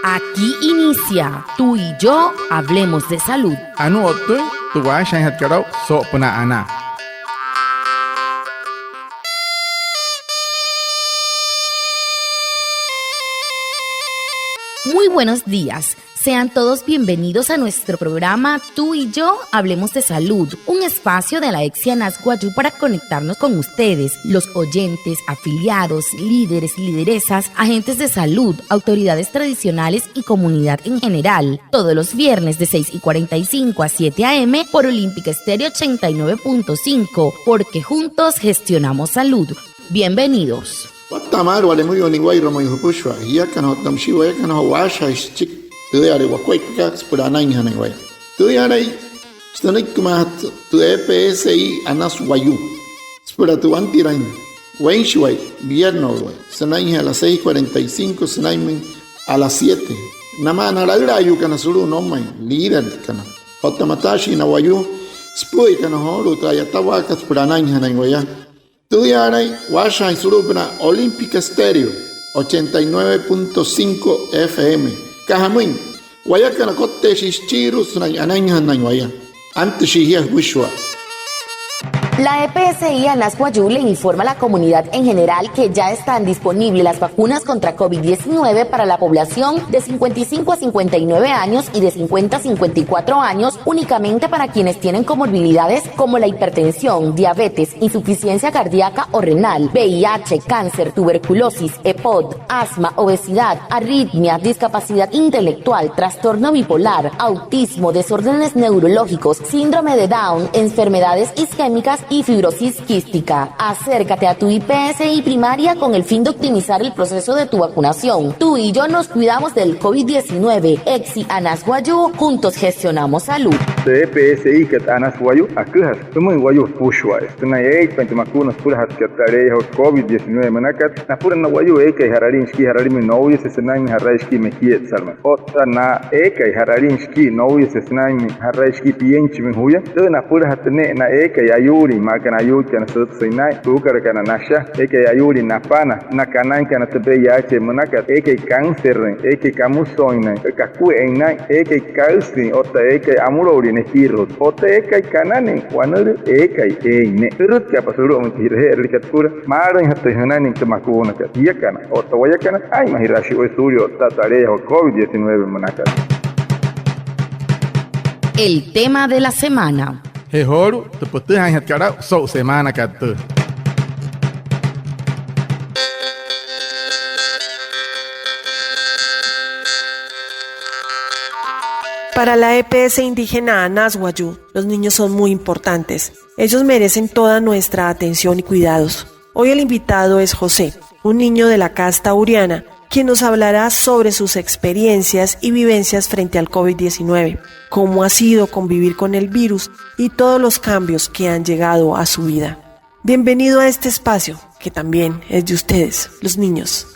Aquí inicia Tú y yo hablemos de salud. Anu otu tuwa shan hatkarau so puna ana. Muy buenos días. Sean todos bienvenidos a nuestro programa Tú y yo hablemos de salud, un espacio de la EXI Anasguayú para conectarnos con ustedes, los oyentes, afiliados, líderes, lideresas, agentes de salud, autoridades tradicionales y comunidad en general. Todos los viernes de 6:45 a 7 a.m. por Olímpica Estéreo 89.5, porque juntos gestionamos salud. Bienvenidos. Watamar wale muy oniguay romo yupushwa ya kana tamshiwa ya kana washa chik tuare wakweka spurana inhana guay tuare stanik kumat tu EPSI anas wayu spura tu antirain wenshway vierno guay sanai a las 6:45 sanai a las 7 namana la yu kana suru no mai líder kana hotamatashi na wayu spui kana horu tayatawa spurana inhana guay Tudiaray, Washa y Surupna, Olímpica Estéreo, 89.5 FM. Cajamuin, Guayacana Cote Shichiru, Anaña Nañuaya. Antes Shihia Wishwa. La EPSI Anasguayú le informa a la comunidad en general que ya están disponibles las vacunas contra COVID-19 para la población de 55 a 59 años y de 50 a 54 años, únicamente para quienes tienen comorbilidades como la hipertensión, diabetes, insuficiencia cardíaca o renal, VIH, cáncer, tuberculosis, EPOD, asma, obesidad, arritmia, discapacidad intelectual, trastorno bipolar, autismo, desórdenes neurológicos, síndrome de Down, enfermedades isquémicas y fibrosis quística. Acércate a tu IPSI primaria con el fin de optimizar el proceso de tu vacunación. Tú y yo nos cuidamos del COVID-19. EXI Anasguayú, juntos gestionamos salud. EPSI que Anasguayú, akuhas, muy guayu pushwa. Estuna makunas puras que COVID-19 manakat. Na pura na guayu que hararinski hararim novi se senai haraiski mekiet salma. Otra na hararinski novi se senai haraiski pienchi menhuya. Na pura hatne na ayuri makan ayuri kana sut sinai tukar kana nasha ayuri napana nakanai kana tebe yache manakat cáncer kamusoina kaku einai kausi ota amurori ne hirot ota kanani wanur eine hirot ka pasuru mentire rikatpura maran hatta hanani tamakuna ka yakana ota wayakana ay mahirashi osurio tatare COVID-19 manakat. El tema de la semana. Hehoru te putu han hatkarau so semana katu. Para la EPS indígena Anasguayú, los niños son muy importantes. Ellos merecen toda nuestra atención y cuidados. Hoy el invitado es José, un niño de la casta Uriana, quien nos hablará sobre sus experiencias y vivencias frente al COVID-19, cómo ha sido convivir con el virus y todos los cambios que han llegado a su vida. Bienvenido a este espacio, que también es de ustedes, los niños.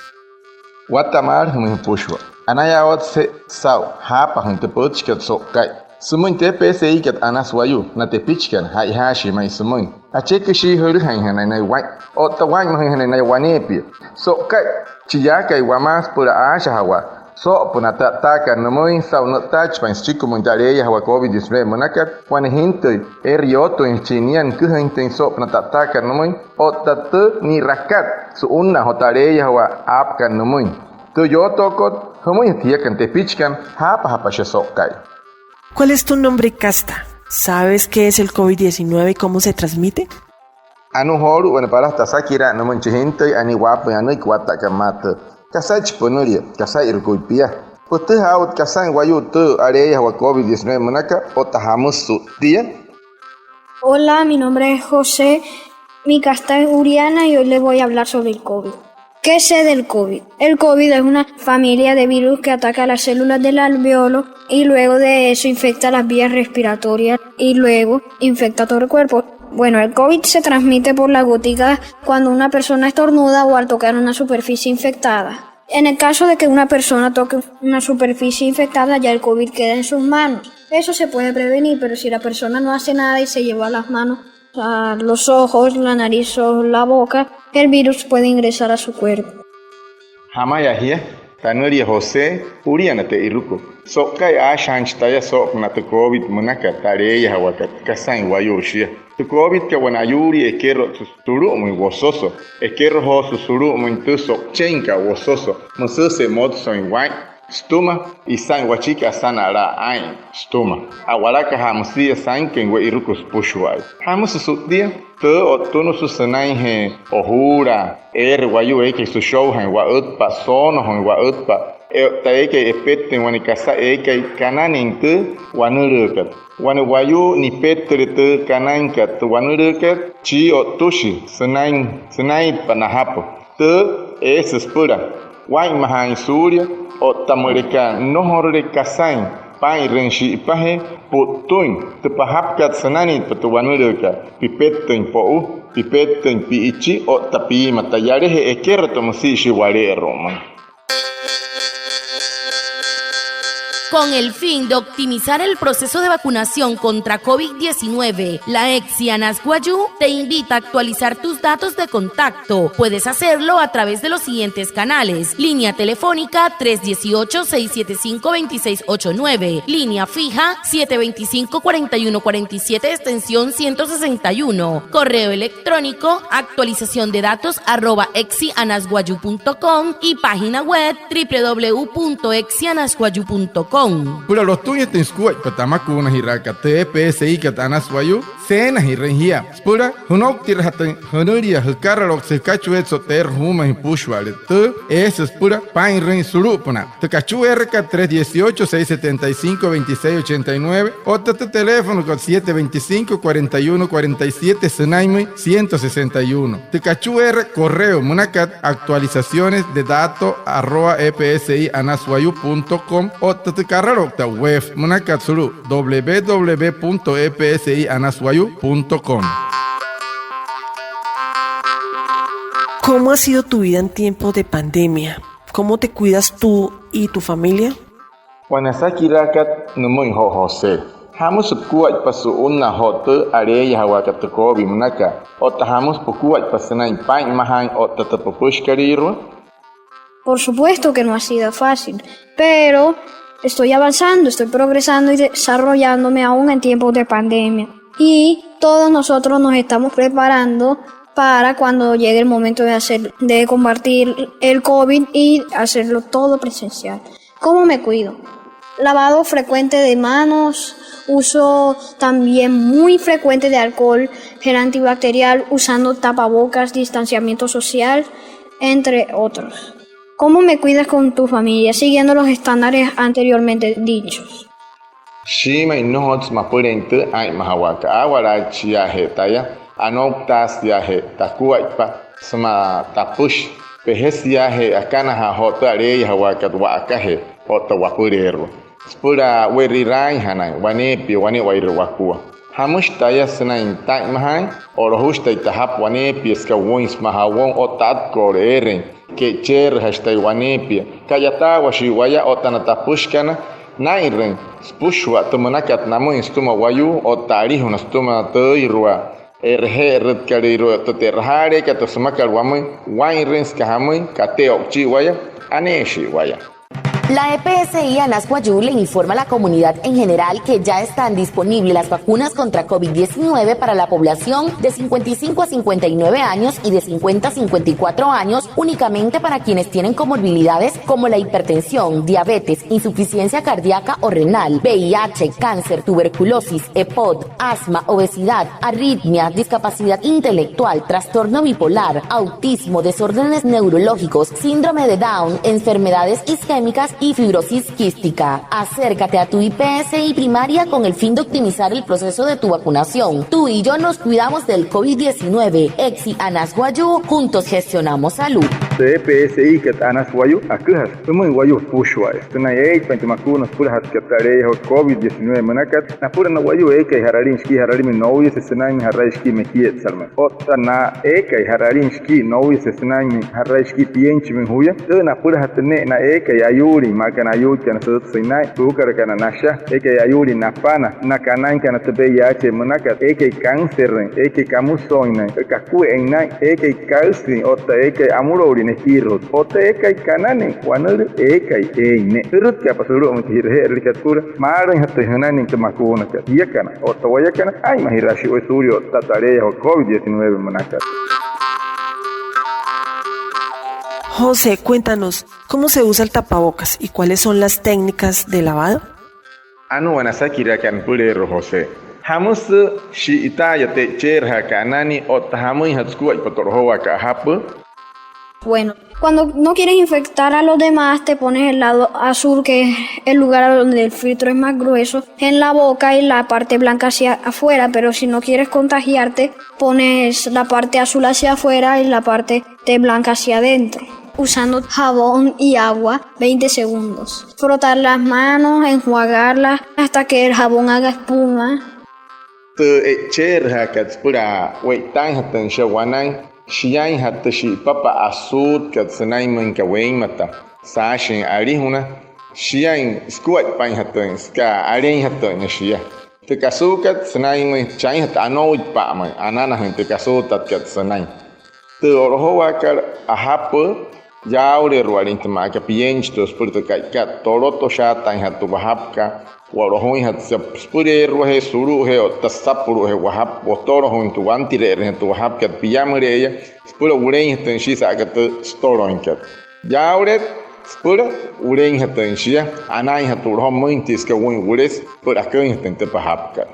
Watamar Pushwa. Anaya otse sao, hapa hunte pochkat so kai. Sumun te PSI kat Anasguayú, na te pichkan, hai hashi mai sumun. A chekishi huru hanhana na wai. O ta wai mahana na wanepi. So kai, chiyaka wamas pura asha hawa. So puna taka namoy sao no touch pans chico muntareya hawa COVID-19 monakat. Wan hintoi, erioto in chinian kuhintin so puna taka namoy. O tatu ni rakat, su unna hotareya hawa apkan namoy. Tu yo tokot, como yatiakan te pichkan, hapa shasokai. ¿Cuál es tu nombre y casta? ¿Sabes qué es el COVID-19 y cómo se transmite? Anu horu wana paras tasakira no manchihintoi ani wapo anu ikwata kamata. Kasach ponuria, kasai irkuipia. Putu haut kasan wayu tu areya wa COVID-19 manaka otahamos su día. Hola, mi nombre es José, mi casta es Uriana y hoy les voy a hablar sobre el COVID. ¿Qué sé del COVID? El COVID es una familia de virus que ataca las células del alveolo y luego de eso infecta las vías respiratorias y luego infecta todo el cuerpo. Bueno, el COVID se transmite por la gotícula cuando una persona estornuda o al tocar una superficie infectada. En el caso de que una persona toque una superficie infectada, ya el COVID queda en sus manos. Eso se puede prevenir, pero si la persona no hace nada y se lleva las manos a los ojos, la nariz o la boca, el virus puede ingresar a su cuerpo. Hamaya here, Tanuria José, Uriana te iruko. So kai ashanch taya so na te COVID munaka tareya hawaka kasan wayushia. Tu COVID ka wanayuri ekero suru muy gozoso. Ekero ho suru muy tuso chenka gozoso. Mususe modso in white. Stuma isan wachika sana ra ain stuma. Awalaka hamusia san kenwe iruko spushwai. Hamus sudia te otuno susanai he ohura wayu eke su show han wa utpa sono han wa utpa taeke epette wani kasa eke kananin te wanurukat wani wayu ni petre te kanankat wanurukat chi otushi sanai panahapo te spura wai mahan surya otamureka nohore kasain pai renshi pahe putuin te pahapkat sanani patuwanuruka pipetten pou pipetten piichi o tapi matayare he ekerto musishi wale roman. Con el fin de optimizar el proceso de vacunación contra COVID-19, la EXI Anasguayú te invita a actualizar tus datos de contacto. Puedes hacerlo a través de los siguientes canales: línea telefónica 318-675-2689, línea fija 725-4147 extensión 161, correo electrónico actualización de datos @exianasguayu.com y página web www.exianasguayu.com. Pura los tuyos te escuchan patamacuna hiraka TPSI que tanas wayu cena hirrenhia. Pura hunok tirhatan hunuria hukara lok se cachuet soter huma y pushwale. Tu es pura pain ren surupuna. Te cachu RK 318-675-2689 o tu teléfono con 725-4147 Senaime 161. Te cachu R correo munacat actualizaciones de datos @epsianaswayu.com o te carrarokta web munacat suru www.epsianaswayu.com. ¿Cómo ha sido tu vida en tiempos de pandemia? ¿Cómo te cuidas tú y tu familia? Wanasaki rakat numuy ho Jose. Hamus kuat pasu una hote areya hawakat kobi munaka. O tahamus pukuat pasanay pain mahan o tatapupush kariru. Por supuesto que no ha sido fácil, pero estoy avanzando, estoy progresando y desarrollándome aún en tiempos de pandemia. Y todos nosotros nos estamos preparando para cuando llegue el momento de combatir el COVID y hacerlo todo presencial. ¿Cómo me cuido? Lavado frecuente de manos, uso también muy frecuente de alcohol, gel antibacterial, usando tapabocas, distanciamiento social, entre otros. ¿Cómo me cuidas con tu familia? Siguiendo los estándares anteriormente dichos. Shima inohots mapurente ay mahawaka awara chiahe taya anoptas yahe takuaipa sama tapush pehes yahe akana ha hoto areya hawaka wakahe hoto wapurero spura werirai hanai wanepi wane wairu wakua hamush taya senain tak mahai orohush tay tahap wanepi ska wons mahawon otat koreren ke cher hashtag wanepi kayata washiwaya otana tapushkana Nairen, spushwa, tomonakat namun stuma wayu, o tarih una stuma toirua, red kariru, toterhare, katosumakal wamun, wainrens kahamun, kateo chiwaya, aneshi waya. La EPSI Anasguayú le informa a la comunidad en general que ya están disponibles las vacunas contra COVID-19 para la población de 55 a 59 años y de 50 a 54 años, únicamente para quienes tienen comorbilidades como la hipertensión, diabetes, insuficiencia cardíaca o renal, VIH, cáncer, tuberculosis, EPOD, asma, obesidad, arritmia, discapacidad intelectual, trastorno bipolar, autismo, desórdenes neurológicos, síndrome de Down, enfermedades isquémicas y fibrosis quística. Acércate a tu IPSI primaria con el fin de optimizar el proceso de tu vacunación. Tú y yo nos cuidamos del COVID-19. EXI Anasguayú, juntos gestionamos salud. EPSI ket Anasguayú akuhas muy guayu pushwa estuna pantamakunos pura haskatareo COVID-19 manakat na pura na guayu hararinski hararimi novi sesenami haraiski mekiet salman otta na hararinski novi sesenami haraiski pienchi huya na pura hatne na ayuri makana ayuri kana sotsinai tukar kana nasha ayuri na pana na kanan kana tbeyache manakat cancer kamusoina kaku enai kalsi otta amurori ne kirot ote ekai kanani wanur ekai eine urut ka pasuru mo kirhe rikatura maran hatta hanani te makuna ka yakana otawayakana ay mahirashi o surio tatare o COVID-19 manaka. José, cuéntanos, ¿cómo se usa el tapabocas y cuáles son las técnicas de lavado? Anu wanasakira kan pulero José. Hamus shi itaya te cherha kanani otahamu hatskuai potorhoa ka hapu. Bueno, cuando no quieres infectar a los demás, te pones el lado azul, que es el lugar donde el filtro es más grueso, en la boca y la parte blanca hacia afuera. Pero si no quieres contagiarte, pones la parte azul hacia afuera y la parte de blanca hacia adentro, usando jabón y agua 20 segundos. Frotar las manos, enjuagarlas hasta que el jabón haga espuma. Te cherha katspura weitan hatan shawanan shiyan hatashi papa asud katsanai manka weimata sashin arihuna shiyan skuat pan hatan ska arin hatan shia te kasukat sanai man chay hat anoit pa man anana te kasutat katsanai te orhowa kar ahapa yaure rualin tama ka pienchtos purto kat toroto shatan hatu bahapka Warohoi hat spure rohe suru he tasapuru he wahap wotoro ho intu antire he tu wahap kat piyamre ya spure urein hatan shi sa kat storo inkat yaure spure urein hatan shi anai hatu ro mointis ka win ures por akain hatan te pahapka.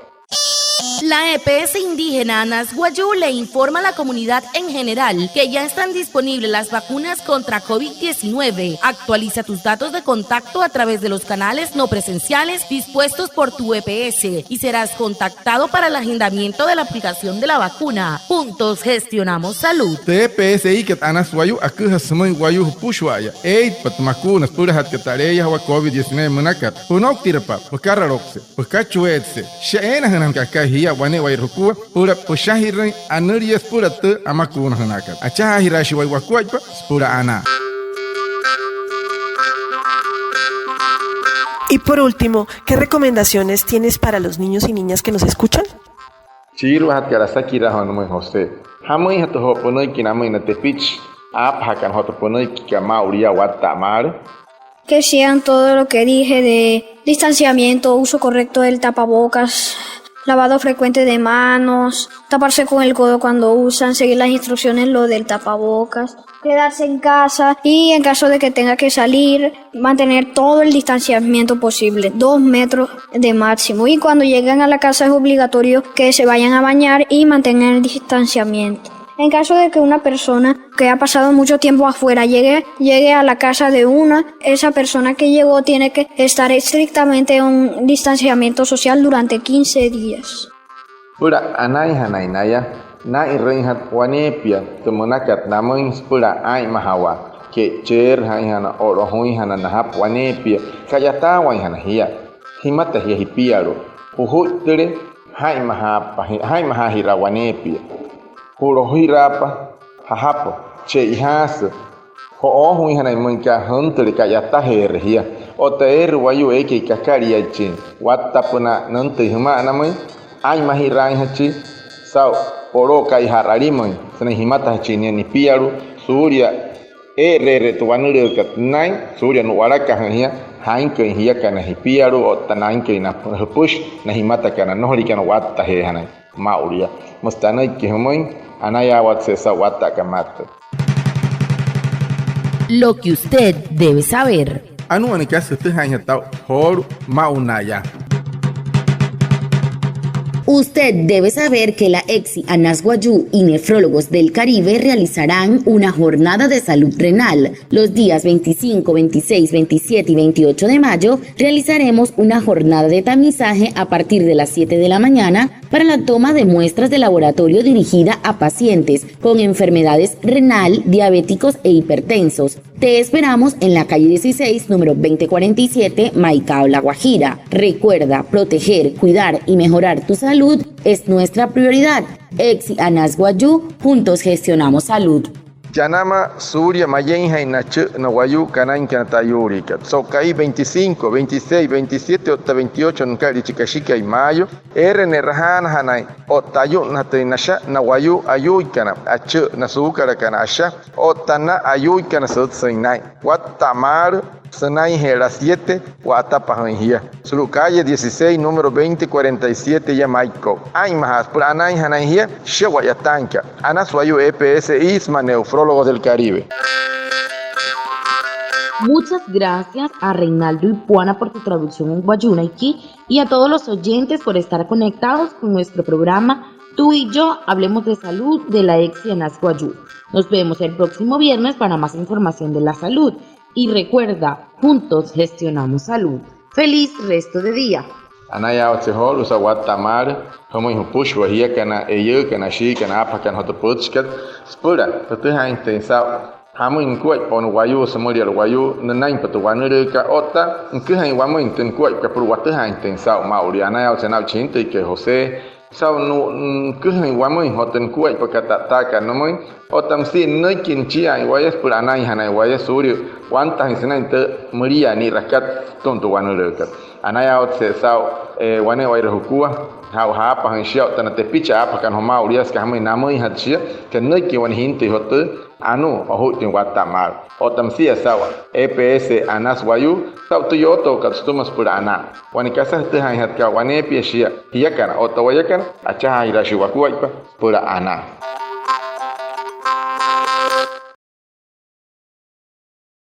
La EPS indígena Anasguayú le informa a la comunidad en general que ya están disponibles las vacunas contra COVID-19. Actualiza tus datos de contacto a través de los canales no presenciales dispuestos por tu EPS y serás contactado para el agendamiento de la aplicación de la vacuna. Juntos gestionamos salud. TPSI ket Anasguayú akuha sumay guayú pushwaya. Pat makunas pura hat katareya wa COVID-19 manakat. Punok tirapa, pukararokse, pukachuetse. Shaena hanam kakahia wane wai rukua pura pushahirin anurias pura te amakuna hanakat. Achaha hirashi wai wakuaipa pura ana. Y por último, ¿qué recomendaciones tienes para los niños y niñas que nos escuchan? Chiru hat karasaki rahon José. Hamui hat ho ponoi kinamui na tepich. Ap hakan hot ponoi kama uria watamar. Que sean todo lo que dije de distanciamiento, uso correcto del tapabocas, lavado frecuente de manos, taparse con el codo cuando usan, seguir las instrucciones, lo del tapabocas, quedarse en casa y en caso de que tenga que salir, mantener todo el distanciamiento posible, 2 metros de máximo. Y cuando lleguen a la casa es obligatorio que se vayan a bañar y mantengan el distanciamiento. En caso de que una persona que ha pasado mucho tiempo afuera llegue a la casa de esa persona que llegó tiene que estar estrictamente en un distanciamiento social durante 15 días. Pura anai hanainaya, na ireinhat wanepia, temonakat namoin pura ai mahawa, que cher haihana orohui hana nahap wanepia, kayata waihana hia, himata hia hipiaro, puhutere hai mahahira wanepia. Hurohirapa, hahapo, che ihas, ho ohui hanai munka hunter kayata herhia, o taer wayu eke kakaria chin, watapuna nante hima namai, ai mahirai hachi, sao, oro kai hararimoi, sana himata hachinia ni piaru, surya, re tuanure katnai, surya no waraka hia, hainke hia kana hipiaru, o tanainke na push, na himata kana nohri kana watta he hanai, mauria, mustana ikihomoi, anaya watsesa watta kamata. Lo que usted debe saber. Anu anikas te hainhatau hor maunaya. Usted debe saber que la EXI Anasguayú y Nefrólogos del Caribe realizarán una jornada de salud renal. Los días 25, 26, 27 y 28 de mayo realizaremos una jornada de tamizaje a partir de las 7 de la mañana para la toma de muestras de laboratorio dirigida a pacientes con enfermedades renal, diabéticos e hipertensos. Te esperamos en la calle 16, número 2047, Maicao, La Guajira. Recuerda, proteger, cuidar y mejorar tu salud es nuestra prioridad. EXI Anasguayú, juntos gestionamos salud. Yanama Surya Mayenja y Nachu Nawayu Kanain Kanatayurika. Sokai 25, 26, 27, 28 Nkari Chikashika y Mayo. RN Rahan Hanai. Otayu Natinasha Nawayu Ayuikana. Achu Nasukara Kanasha. Otana Ayuikana Sutsainai. Watamar Sanai Hera 7, Watapajanjia. Sulucalle 16, número 2047, Yamaico. Aymajas, por Anay Hanajia, Shewayatanka. Anasuayu EPS Isma, Neufrólogos del Caribe. Muchas gracias a Reinaldo y Puana por tu traducción en Guayunaiki y a todos los oyentes por estar conectados con nuestro programa Tú y Yo Hablemos de Salud de la Ex-Yanas Guayú. Nos vemos el próximo viernes para más información de la salud. Y recuerda, juntos gestionamos salud. ¡Feliz resto de día! Anaya Otsehol, Usawat Tamar, Homo Push, Wahia, Kana Eye, Kana Shi, Kana Apa, Kana Hotoputskat, Spura, Tatuha Intensa, Hamo in Kuwait, Pon Wayu, Samoria Wayu, Nanain Patuanurika, Ota, Nkuha in Wamo in Tenkuwait, Kapuwataha Intensa, Mauri, Anaya Otsenau Chinta, que José. Sau nu kuhni wamoi hoten kuai pakatata nomoi otam si noi kinchi ai wayas puranai hanai wayas suri wanta hisna inte maria ni rakat tonto wanurekat anaya otse sau wane waira hukua hau hapa hanshia tanate picha apa kan homa urias ka hamai namoi hatsia kan noi ki wan hinte hotu anu ahotin watamar otam si sau EPS anas wayu sau tu yoto katstumas purana wani kasah te hai hat ka wane piasia hiakan otawayakan acha irashi wakuai pa pura ana.